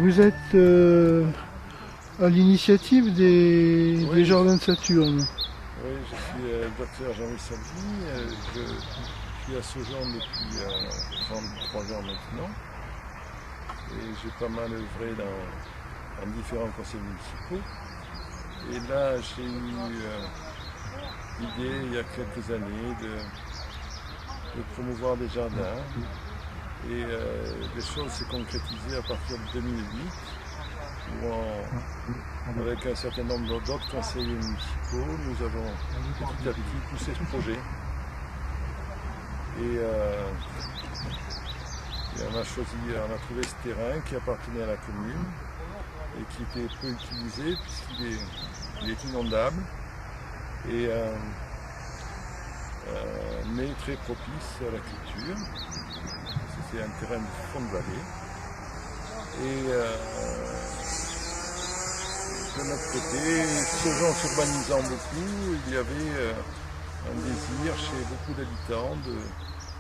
Vous êtes à l'initiative des Jardins de Saturne. Oui, je suis le docteur Jean-Louis Salvi. Je suis à Saujon depuis 33 ans maintenant. Et j'ai pas mal œuvré dans différents conseils municipaux. Et là, j'ai eu l'idée, il y a quelques années, de promouvoir des jardins. Et les choses s'est concrétisées à partir de 2008, où avec un certain nombre d'autres conseillers municipaux, nous avons petit à petit poussé ce projet. Et on a trouvé ce terrain qui appartenait à la commune et qui était peu utilisé puisqu'il est inondable, mais très propice à la culture. C'est un terrain de fond de vallée. Et de notre côté, Saujon s'urbanisant beaucoup, il y avait un désir chez beaucoup d'habitants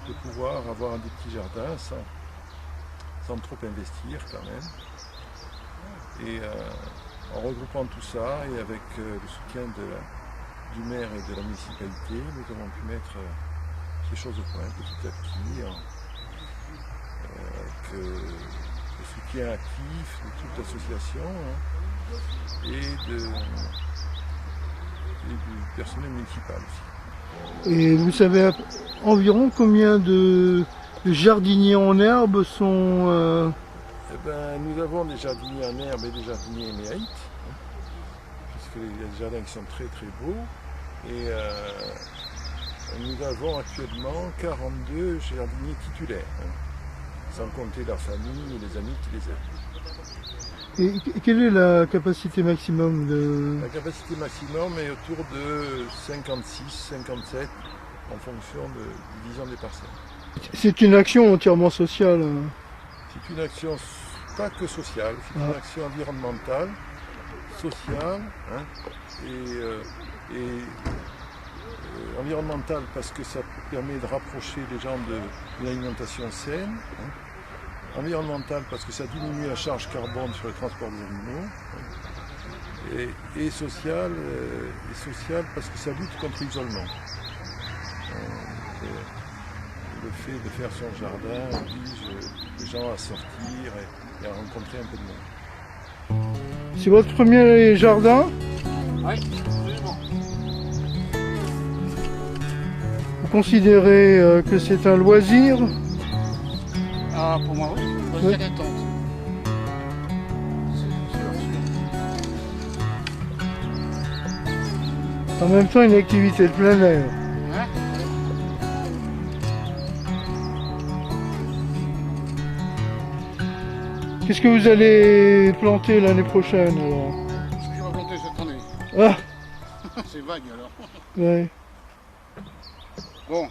de pouvoir avoir des petits jardins sans trop investir quand même. Et en regroupant tout ça et avec le soutien du maire et de la municipalité, nous avons pu mettre ces choses au point petit à petit. Avec le soutien actif de toute l'association et du personnel municipal aussi. Et vous savez environ combien de jardiniers en herbe sont... Nous avons des jardiniers en herbe et des jardiniers émérites, puisqu'il y a des jardins qui sont très très beaux. Et nous avons actuellement 42 jardiniers titulaires. Sans compter leur famille et les amis qui les aident. Et quelle est la capacité maximum de... La capacité maximum est autour de 56, 57 en fonction de division des parcelles. C'est une action entièrement sociale. C'est une action pas que sociale, c'est une action environnementale, sociale environnementale parce que ça permet de rapprocher les gens d'une alimentation saine. Environnemental parce que ça diminue la charge carbone sur le transport des animaux, et social parce que ça lutte contre l'isolement. Le fait de faire son jardin oblige les gens à sortir et à rencontrer un peu de monde. C'est votre premier jardin? Oui, absolument. Vous considérez que c'est un loisir? Ah, pour moi, oui. Loisir détente. En même temps, une activité de plein air. Ouais. Qu'est-ce que vous allez planter l'année prochaine alors? Ce que je vais planter cette année. Ah, C'est vague alors. ouais. Bon.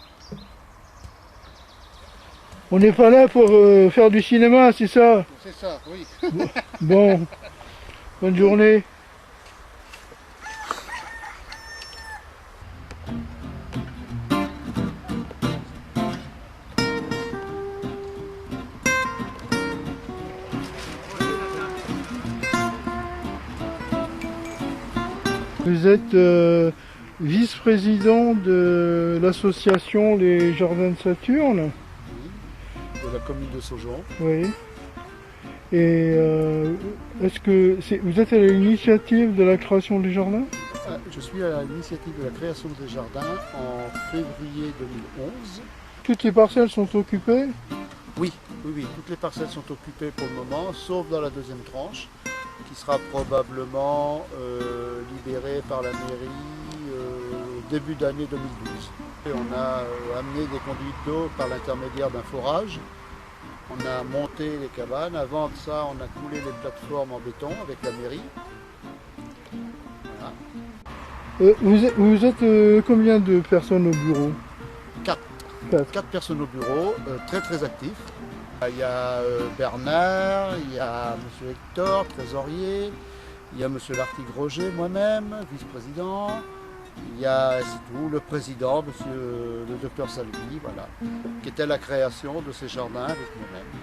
On n'est pas là pour faire du cinéma, c'est ça? C'est ça, oui. Bon, bonne journée. Vous êtes vice-président de l'association Les Jardins de Saturne? De la commune de Saujon. Oui. Et est-ce que vous êtes à l'initiative de la création du jardin? Je suis à l'initiative de la création des jardins en février 2011. Toutes les parcelles sont occupées? Oui, toutes les parcelles sont occupées pour le moment, sauf dans la deuxième tranche, qui sera probablement libérée par la mairie début d'année 2012. Et on a amené des conduites d'eau par l'intermédiaire d'un forage. On a monté les cabanes. Avant de ça, on a coulé les plateformes en béton avec la mairie. Voilà. Vous êtes combien de personnes au bureau? 4 personnes au bureau, très très actifs. Il y a Bernard, il y a M. Hector, trésorier, il y a M. Lartigue-Roger, moi-même, vice-président. Il y a, c'est tout, le président, le docteur Salvi, voilà, qui était à la création de ces jardins avec nous-mêmes.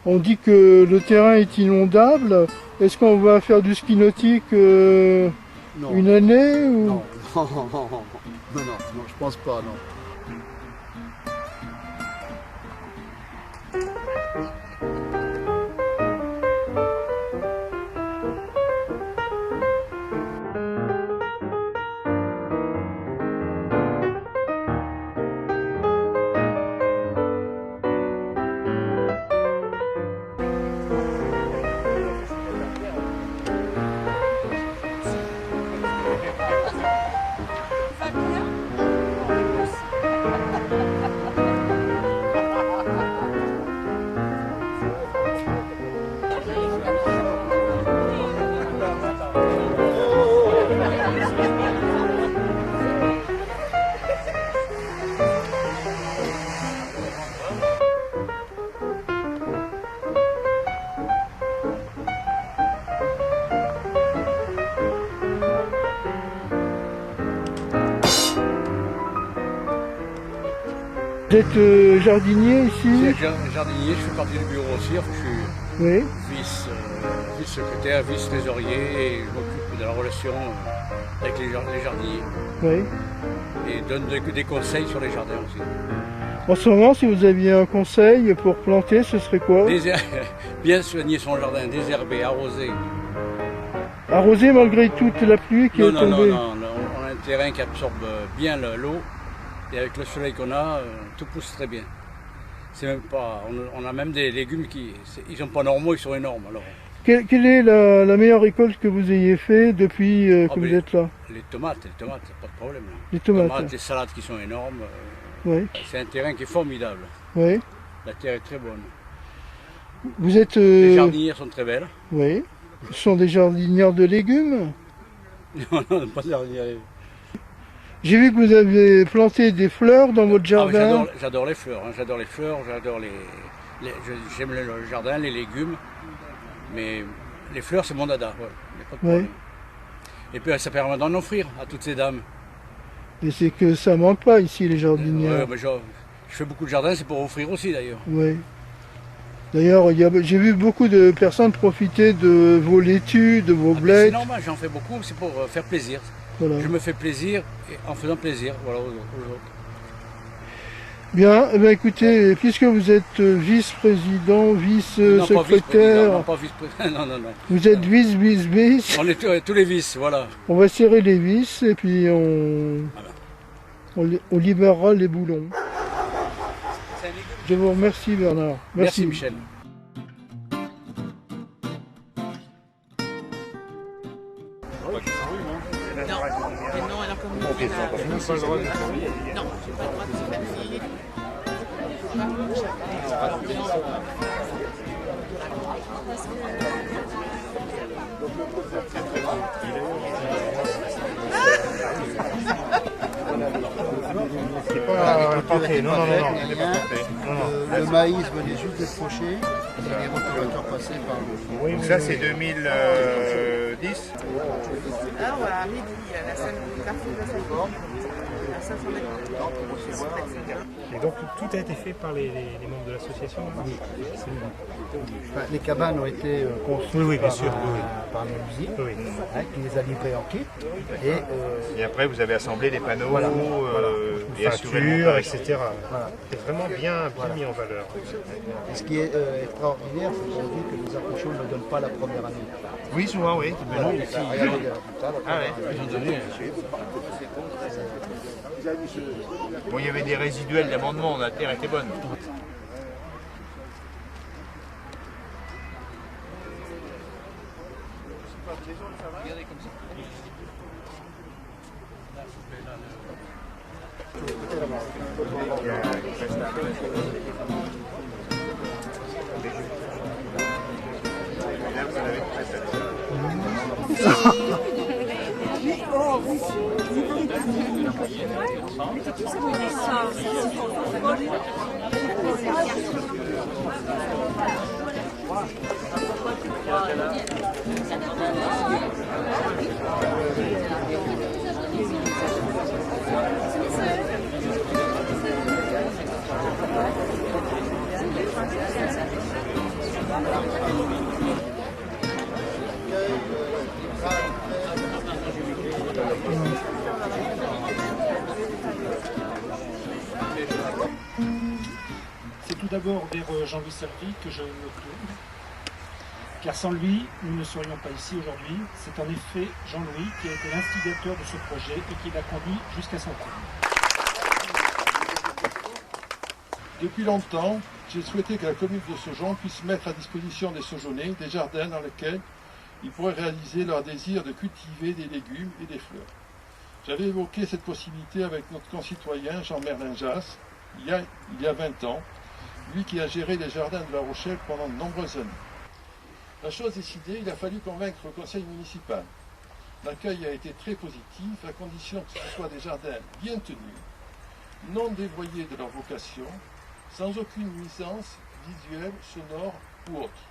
On dit que le terrain est inondable. Est-ce qu'on va faire du ski nautique Non. une année ou... Non, non, je pense pas, non. Vous êtes jardinier Je ici? suis jardinier, je fais partie du bureau aussi, enfin, je suis Oui. vice-secrétaire, vice-trésorier et je m'occupe de la relation avec les jardiniers Oui. et donne des conseils sur les jardins aussi. En ce moment, si vous aviez un conseil pour planter, ce serait quoi? Bien soigner son jardin, désherber, arroser. Arroser malgré toute la pluie qui est Non, tombée? non, on a un terrain qui absorbe bien l'eau et avec le soleil qu'on a, tout pousse très bien. C'est même pas, on a même des légumes ils sont pas normaux, ils sont énormes alors. Quelle est la meilleure récolte que vous ayez fait depuis que vous êtes là? Les tomates, pas de problème. Là. Les tomates. Les salades qui sont énormes. Oui. C'est un terrain qui est formidable. Oui. La terre est très bonne. Vous êtes... Les jardinières sont très belles. Oui. Ce sont des jardinières de légumes? Non, pas de jardinières. J'ai vu que vous avez planté des fleurs dans votre jardin. J'adore les fleurs, j'adore j'aime le jardin, les légumes, mais les fleurs c'est mon dada, ouais, y a pas de problème. Et puis ça permet d'en offrir à toutes ces dames. Et c'est que ça manque pas ici les jardinières. Ouais, je fais beaucoup de jardins, c'est pour offrir aussi d'ailleurs. Oui. D'ailleurs, j'ai vu beaucoup de personnes profiter de vos laitues, de vos C'est blettes. normal, j'en fais beaucoup, c'est pour faire plaisir. Voilà. Je me fais plaisir en faisant plaisir voilà, aux autres. Bien, eh bien, écoutez, puisque vous êtes vice-président, Non, vice-secrétaire, pas vice-président, non. vous êtes vice. On est tous les vices, voilà. On va serrer les vis et puis on libérera les boulons. Je vous remercie Bernard. Merci Michel. Non, alors comme nous, j'ai pas le droit de Non, j'ai pas le droit de faire fille. Le maïs venait juste d'être fauché. Les rotulateurs passaient par le... Oui, ça c'est 2010. Là, on va à midi, à la salle du Carrefour de la Salle. À 500 mètres. Et donc tout a été fait par les membres de l'association? Oui. Enfin, les cabanes ont été construites Oui, bien par, sûr, par menuisier, Oui. qui les a livrées en kit. Et après vous avez assemblé les panneaux Voilà. et assuré le Peinture, montage. etc. Voilà. C'est vraiment bien mis en valeur. Et ce qui est extraordinaire, c'est qu'on dit que les accouchements ne donnent pas la première année. Oui, souvent, oui. Voilà, regardez les résultats, la Ah ouais. première année. Bon, il y avait des résiduels d'amendement, la terre était bonne. C'est tout d'abord vers Jean-Louis Salvi que je me tourne, car sans lui, nous ne serions pas ici aujourd'hui. C'est en effet Jean-Louis qui a été l'instigateur de ce projet et qui l'a conduit jusqu'à son terme. Depuis longtemps, j'ai souhaité que la commune de Saujon puisse mettre à disposition des Saujonais des jardins dans lesquels ils pourraient réaliser leur désir de cultiver des légumes et des fleurs. J'avais évoqué cette possibilité avec notre concitoyen Jean-Merlin Jass il y a 20 ans, lui qui a géré les jardins de La Rochelle pendant de nombreuses années. La chose décidée, il a fallu convaincre le conseil municipal. L'accueil a été très positif, à condition que ce soit des jardins bien tenus, non dévoyés de leur vocation, sans aucune nuisance visuelle, sonore ou autre.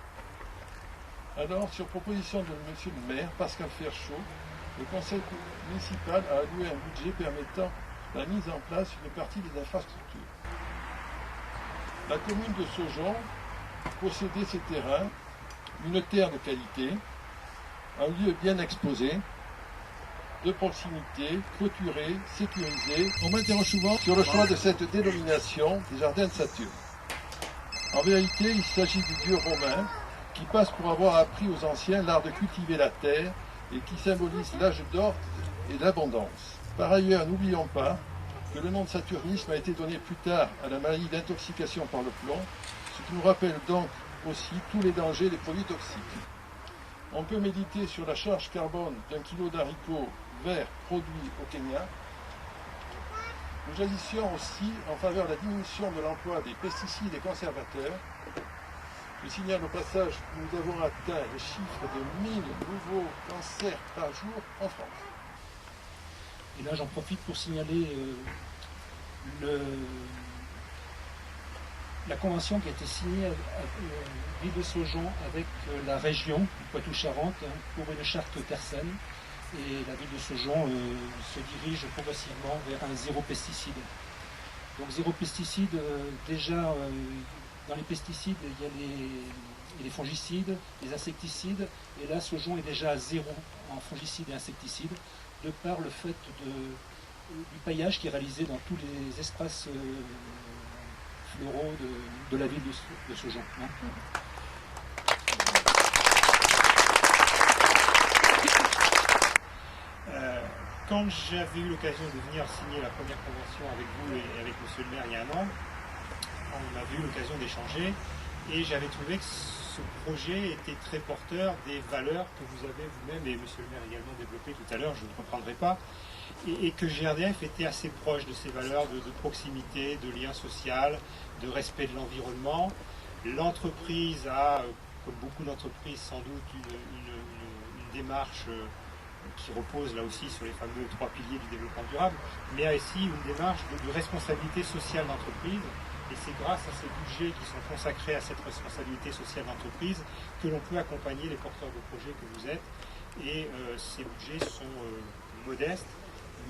Alors, sur proposition de M. le maire, Pascal Ferchaud, le conseil municipal a alloué un budget permettant la mise en place d'une partie des infrastructures. La commune de Saujon possédait ces terrains, une terre de qualité, un lieu bien exposé, de proximité, clôturé, sécurisé. On m'interroge souvent sur le choix de cette dénomination des jardins de Saturne. En vérité, il s'agit du dieu romain qui passe pour avoir appris aux anciens l'art de cultiver la terre et qui symbolise l'âge d'or et l'abondance. Par ailleurs, n'oublions pas que le nom de saturnisme a été donné plus tard à la maladie d'intoxication par le plomb, ce qui nous rappelle donc aussi tous les dangers des produits toxiques. On peut méditer sur la charge carbone d'un kilo d'haricots verts produits au Kenya. Nous agissions aussi en faveur de la diminution de l'emploi des pesticides et conservateurs. Je signale au passage que nous avons atteint le chiffre de 1000 nouveaux cancers par jour en France. Et là, j'en profite pour signaler la convention qui a été signée à Ville de Saujon avec la région du Poitou-Charentes pour une charte tersaine. Et la ville de Saujon se dirige progressivement vers un zéro pesticide. Donc zéro pesticide, déjà dans les pesticides, il y a les fongicides, les insecticides, et là Saujon est déjà à zéro en fongicides et insecticides, de par le fait du paillage qui est réalisé dans tous les espaces floraux de la ville de Saujon. Quand j'avais eu l'occasion de venir signer la première convention avec vous et avec monsieur le maire il y a un an, on avait eu l'occasion d'échanger et j'avais trouvé que ce projet était très porteur des valeurs que vous avez vous-même et monsieur le maire également développées tout à l'heure, je ne reprendrai pas, et que GRDF était assez proche de ces valeurs de proximité, de lien social, de respect de l'environnement. L'entreprise a, comme beaucoup d'entreprises, sans doute une démarche qui repose là aussi sur les fameux 3 piliers du développement durable, mais a aussi une démarche de responsabilité sociale d'entreprise. Et c'est grâce à ces budgets qui sont consacrés à cette responsabilité sociale d'entreprise que l'on peut accompagner les porteurs de projets que vous êtes. Et ces budgets sont modestes,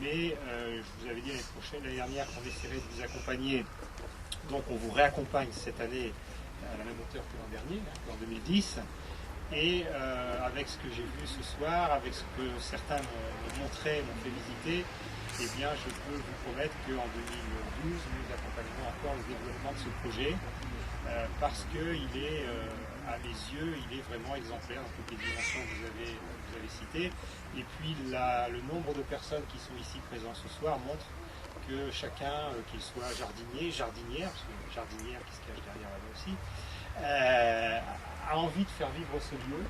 mais je vous avais dit l'année dernière qu'on essaierait de vous accompagner. Donc on vous réaccompagne cette année à la même hauteur que l'an dernier, en 2010. Et avec ce que j'ai vu ce soir, avec ce que certains m'ont montré, m'ont fait visiter, eh bien, je peux vous promettre qu'en 2012, nous accompagnerons encore le développement de ce projet parce qu'il est, à mes yeux, il est vraiment exemplaire dans toutes les dimensions que vous avez citées. Et puis, le nombre de personnes qui sont ici présentes ce soir montre que chacun, qu'il soit jardinier, jardinière, parce que jardinière qui se cache derrière là aussi, a envie de faire vivre ce lieu.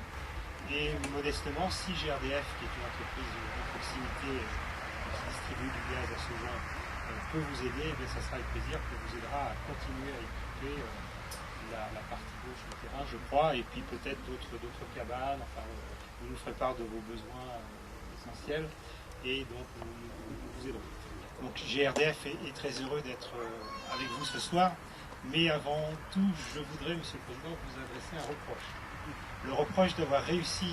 Et modestement, si GRDF, qui est une entreprise de proximité qui distribue du gaz à Saujon, peut vous aider, eh bien, ça sera avec plaisir que vous aidera à continuer à équiper la partie gauche du terrain, je crois, et puis peut-être d'autres cabanes. Enfin, vous nous ferez part de vos besoins essentiels et donc nous vous aiderons. Donc GRDF est très heureux d'être avec vous ce soir. Mais avant tout, je voudrais, Monsieur le Président, vous adresser un reproche. Le reproche d'avoir réussi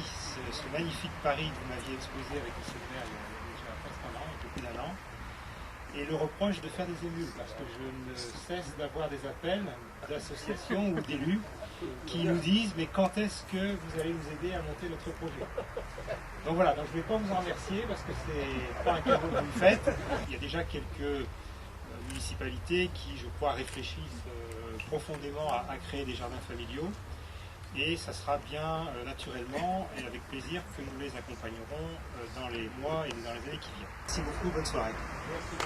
ce magnifique pari que vous m'aviez exposé avec M. le maire il y a déjà presque un an, un peu plus d'un an, et le reproche de faire des émules, parce que je ne cesse d'avoir des appels d'associations ou d'élus qui nous disent mais quand est-ce que vous allez nous aider à monter notre projet. Donc voilà, donc je ne vais pas vous en remercier parce que c'est pas un cadeau que vous me faites. Il y a déjà quelques municipalités qui, je crois, réfléchissent profondément à créer des jardins familiaux. Et ça sera bien naturellement et avec plaisir que nous les accompagnerons dans les mois et dans les années qui viennent. Merci beaucoup, bonne soirée. Merci.